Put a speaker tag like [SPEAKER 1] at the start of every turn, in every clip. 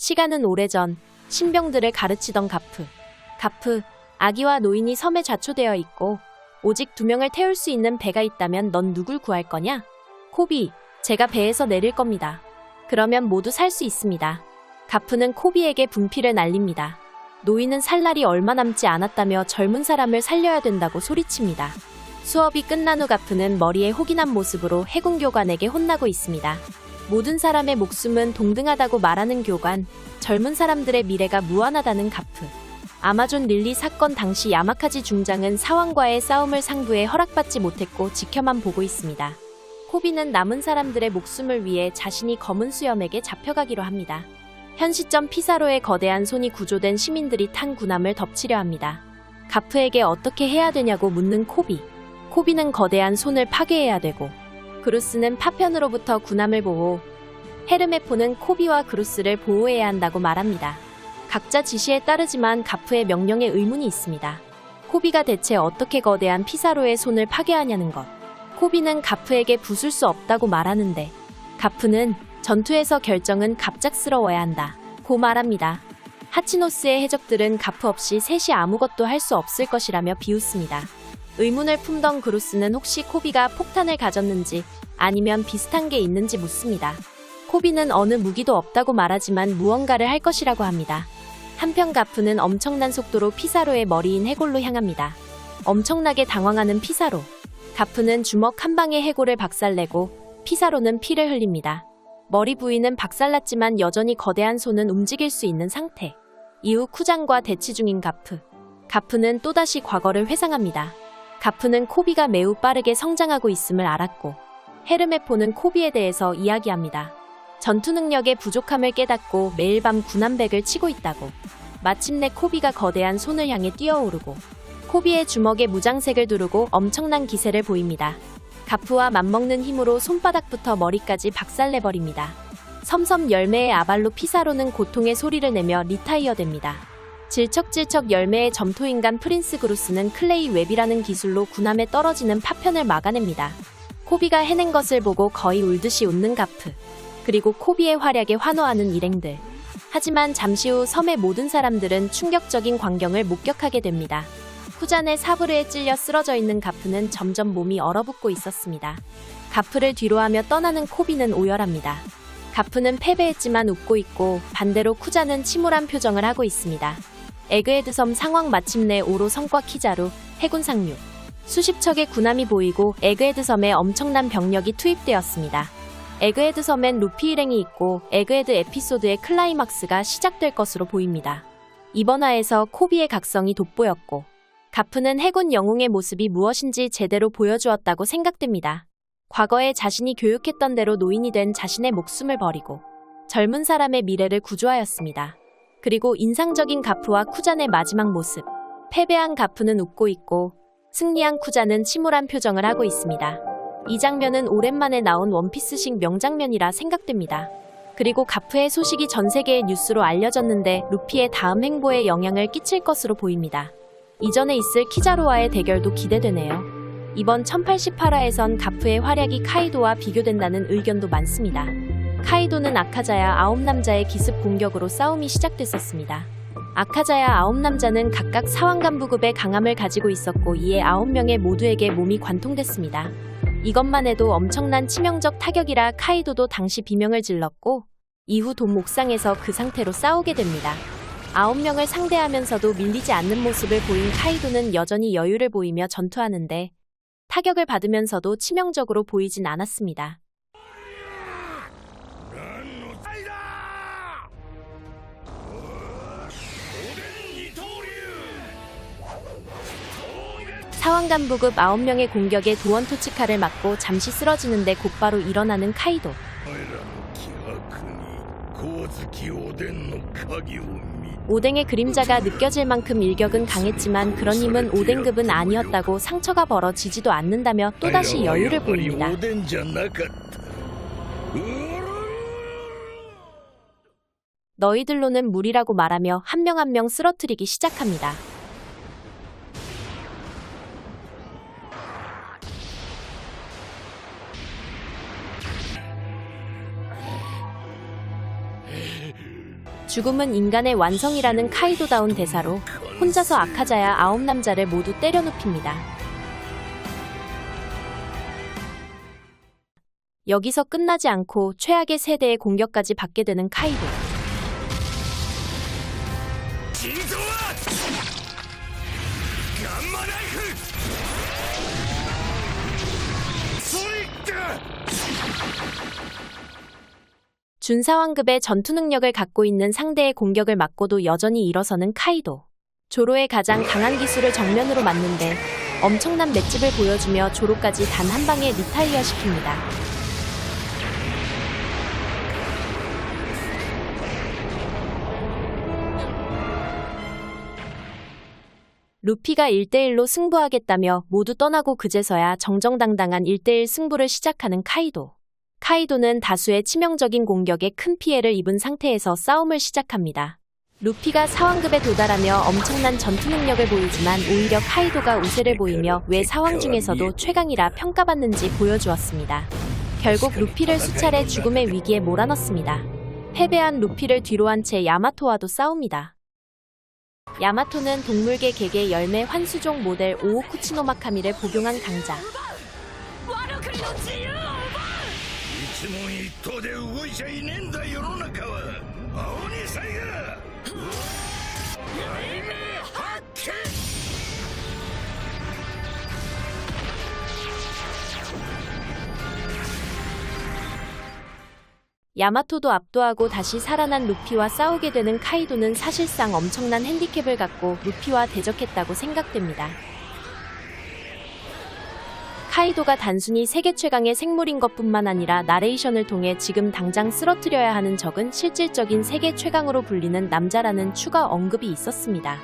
[SPEAKER 1] 시간은 오래전 신병들을 가르치던 가프. 가프, 아기와 노인이 섬에 좌초되어 있고 오직 2명을 태울 수 있는 배가 있다면 넌 누굴 구할 거냐? 코비, 제가 배에서 내릴 겁니다. 그러면 모두 살 수 있습니다. 가프는 코비에게 분필을 날립니다. 노인은 살 날이 얼마 남지 않았다며 젊은 사람을 살려야 된다고 소리칩니다. 수업이 끝난 후 가프는 머리에 혹이 난 모습으로 해군 교관에게 혼나고 있습니다. 모든 사람의 목숨은 동등하다고 말하는 교관, 젊은 사람들의 미래가 무한하다는 가프. 아마존 릴리 사건 당시 야마카지 중장은 사왕과의 싸움을 상부에 허락받지 못했고 지켜만 보고 있습니다. 코비는 남은 사람들의 목숨을 위해 자신이 검은 수염에게 잡혀가기로 합니다. 현 시점 피사로의 거대한 손이 구조된 시민들이 탄 군함을 덮치려 합니다. 가프에게 어떻게 해야 되냐고 묻는 코비. 코비는 거대한 손을 파괴해야 되고 그루스는 파편으로부터 군함을 보호, 헤르메포는 코비와 그루스를 보호해야 한다고 말합니다. 각자 지시에 따르지만 가프의 명령에 의문이 있습니다. 코비가 대체 어떻게 거대한 피사로의 손을 파괴하냐는 것. 코비는 가프에게 부술 수 없다고 말하는데 가프는 전투에서 결정은 갑작스러워야 한다 고 말합니다. 하치노스의 해적들은 가프 없이 셋이 아무것도 할 수 없을 것이라며 비웃습니다. 의문을 품던 그루스는 혹시 코비가 폭탄을 가졌는지 아니면 비슷한 게 있는지 묻습니다. 코비는 어느 무기도 없다고 말하지만 무언가를 할 것이라고 합니다. 한편 가프는 엄청난 속도로 피사로의 머리인 해골로 향합니다. 엄청나게 당황하는 피사로. 가프는 주먹 한 방에 해골을 박살내고 피사로는 피를 흘립니다. 머리 부위는 박살났지만 여전히 거대한 손은 움직일 수 있는 상태. 이후 쿠장과 대치 중인 가프. 가프는 또다시 과거를 회상합니다. 가프는 코비가 매우 빠르게 성장하고 있음을 알았고 헤르메포는 코비에 대해서 이야기합니다. 전투 능력의 부족함을 깨닫고 매일 밤 군함백을 치고 있다고. 마침내 코비가 거대한 손을 향해 뛰어오르고 코비의 주먹에 무장색을 두르고 엄청난 기세를 보입니다. 가프와 맞먹는 힘으로 손바닥부터 머리까지 박살내버립니다. 섬섬 열매의 아발로 피사로는 고통의 소리를 내며 리타이어 됩니다. 질척질척 열매의 점토인간 프린스 그루스는 클레이 웹이라는 기술로 군함에 떨어지는 파편을 막아냅니다. 코비가 해낸 것을 보고 거의 울듯이 웃는 가프. 그리고 코비의 활약에 환호하는 일행들. 하지만 잠시 후 섬의 모든 사람들은 충격적인 광경을 목격하게 됩니다. 후잔의 사브르에 찔려 쓰러져 있는 가프는 점점 몸이 얼어붙고 있었습니다. 가프를 뒤로하며 떠나는 코비는 오열합니다. 가프는 패배했지만 웃고 있고 반대로 쿠자는 침울한 표정을 하고 있습니다. 에그헤드 섬 상황 마침내 오로 성과 키자루, 해군 상륙. 수십 척의 군함이 보이고 에그헤드 섬에 엄청난 병력이 투입되었습니다. 에그헤드 섬엔 루피 일행이 있고 에그헤드 에피소드의 클라이막스가 시작될 것으로 보입니다. 이번 화에서 코비의 각성이 돋보였고 가프는 해군 영웅의 모습이 무엇인지 제대로 보여주었다고 생각됩니다. 과거에 자신이 교육했던 대로 노인이 된 자신의 목숨을 버리고 젊은 사람의 미래를 구조하였습니다. 그리고 인상적인 가프와 쿠잔의 마지막 모습. 패배한 가프는 웃고 있고 승리한 쿠잔은 침울한 표정을 하고 있습니다. 이 장면은 오랜만에 나온 원피스식 명장면이라 생각됩니다. 그리고 가프의 소식이 전 세계의 뉴스로 알려졌는데 루피의 다음 행보에 영향을 끼칠 것으로 보입니다. 이전에 있을 키자루와의 대결도 기대되네요. 이번 1088화에선 가프의 활약이 카이도와 비교된다는 의견도 많습니다. 카이도는 아카자야 9남자의 기습 공격으로 싸움이 시작됐었습니다. 아카자야 9남자는 각각 사왕간부급의 강함을 가지고 있었고 이에 9명의 모두에게 몸이 관통됐습니다. 이것만 해도 엄청난 치명적 타격이라 카이도도 당시 비명을 질렀고 이후 돔 옥상에서 그 상태로 싸우게 됩니다. 9명을 상대하면서도 밀리지 않는 모습을 보인 카이도는 여전히 여유를 보이며 전투하는데 타격을 받으면서도 치명적으로 보이진 않았습니다. 사왕간부급 9명의 공격에 도원 토치카를 맞고 잠시 쓰러지는데 곧바로 일어나는 카이도. 오뎅의 그림자가 느껴질 만큼 일격은 강했지만 그런 힘은 오뎅급은 아니었다고 상처가 벌어지지도 않는다며 또다시 여유를 보입니다. 너희들로는 무리라고 말하며 한 명 한 명 쓰러뜨리기 시작합니다. 죽음은 인간의 완성이라는 카이도다운 대사로 혼자서 아카자야 9남자를 모두 때려 눕힙니다. 여기서 끝나지 않고 최악의 세대의 공격까지 받게 되는 카이도. 준사왕급의 전투 능력을 갖고 있는 상대의 공격을 맞고도 여전히 일어서는 카이도. 조로의 가장 강한 기술을 정면으로 맞는데 엄청난 맷집을 보여주며 조로까지 단 한 방에 리타이어 시킵니다. 루피가 1대1로 승부하겠다며 모두 떠나고 그제서야 정정당당한 1대1 승부를 시작하는 카이도. 카이도는 다수의 치명적인 공격에 큰 피해를 입은 상태에서 싸움을 시작합니다. 루피가 사왕급에 도달하며 엄청난 전투 능력을 보이지만 오히려 카이도가 우세를 보이며 왜 사왕 중에서도 최강이라 평가받는지 보여주었습니다. 결국 루피를 수차례 죽음의 위기에 몰아넣습니다. 패배한 루피를 뒤로한 채 야마토와도 싸웁니다. 야마토는 동물계 개개 열매 환수종 모델 오오쿠치노마카미를 복용한 강자. 야마토도 압도하고 다시 살아난 루피와 싸우게 되는 카이도는 사실상 엄청난 핸디캡을 갖고 루피와 대적했다고 생각됩니다. 카이도가 단순히 세계 최강의 생물인 것뿐만 아니라 나레이션을 통해 지금 당장 쓰러뜨려야 하는 적은 실질적인 세계 최강으로 불리는 남자라는 추가 언급이 있었습니다.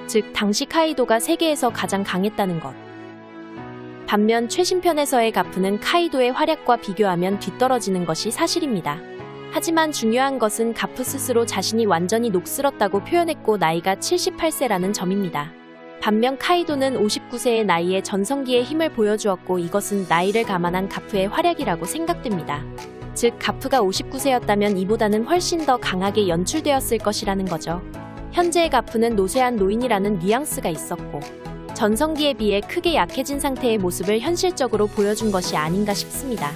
[SPEAKER 1] 즉 당시 카이도가 세계에서 가장 강했다는 것. 반면 최신편에서의 가프는 카이도의 활약과 비교하면 뒤떨어지는 것이 사실입니다. 하지만 중요한 것은 가프 스스로 자신이 완전히 녹슬었다고 표현했고 나이가 78세라는 점입니다. 반면 카이도는 59세의 나이에 전성기의 힘을 보여주었고 이것은 나이를 감안한 가프의 활약이라고 생각됩니다. 즉 가프가 59세였다면 이보다는 훨씬 더 강하게 연출되었을 것이라는 거죠. 현재의 가프는 노쇠한 노인이라는 뉘앙스가 있었고 전성기에 비해 크게 약해진 상태의 모습을 현실적으로 보여준 것이 아닌가 싶습니다.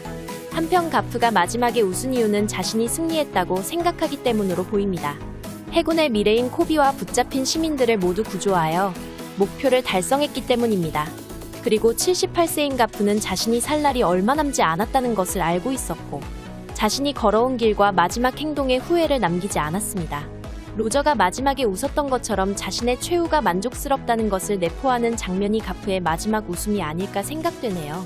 [SPEAKER 1] 한편 가프가 마지막에 웃은 이유는 자신이 승리했다고 생각하기 때문으로 보입니다. 해군의 미래인 코비와 붙잡힌 시민들을 모두 구조하여 목표를 달성했기 때문입니다. 그리고 78세인 가프는 자신이 살 날이 얼마 남지 않았다는 것을 알고 있었고 자신이 걸어온 길과 마지막 행동에 후회를 남기지 않았습니다. 로저가 마지막에 웃었던 것처럼 자신의 최후가 만족스럽다는 것을 내포하는 장면이 가프의 마지막 웃음이 아닐까 생각되네요.